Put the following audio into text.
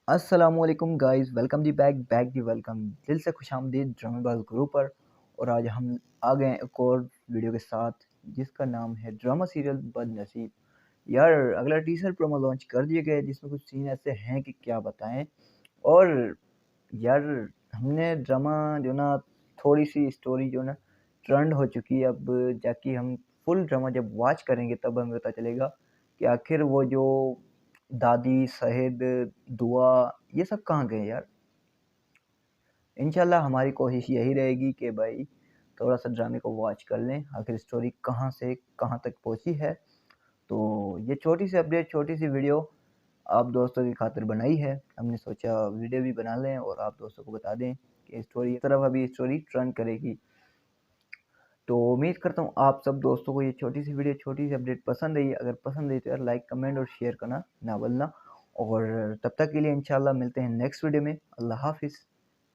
अस्सलाम वालेकुम guys, welcome the back the welcome. दिल से खुशामदीद ड्रामे बाज ग्रुप पर। और आज हम आ गए हैं एक और वीडियो के साथ जिसका नाम है ड्रामा सीरियल बदनसीब। यार अगला टीजर प्रोमो लॉन्च कर दिए गए जिसमें कुछ सीन ऐसे हैं कि क्या बताएं। और यार हमने ड्रामा जो ना थोड़ी सी स्टोरी जो ना ट्रेंड हो चुकी है। अब जाके हम फुल ड्रामा जब वॉच करेंगे तब हमें पता चलेगा कि आखिर वो जो दादी सहेद दुआ ये सब कहाँ गए यार। इंशाल्लाह हमारी कोशिश यही रहेगी कि भाई थोड़ा सा ड्रामे को वॉच कर लें आखिर स्टोरी कहाँ से कहाँ तक पहुंची है। तो ये छोटी सी अपडेट छोटी सी वीडियो आप दोस्तों की खातिर बनाई है। हमने सोचा वीडियो भी बना लें और आप दोस्तों को बता दें कि स्टोरी की तरफ अभी स्टोरी ट्रेंड करेगी। तो उम्मीद करता हूँ आप सब दोस्तों को ये छोटी सी वीडियो छोटी सी अपडेट पसंद आई। अगर पसंद आई तो यार लाइक कमेंट और शेयर करना ना भूलना। और तब तक के लिए इंशाल्लाह मिलते हैं नेक्स्ट वीडियो में। अल्लाह हाफिज़।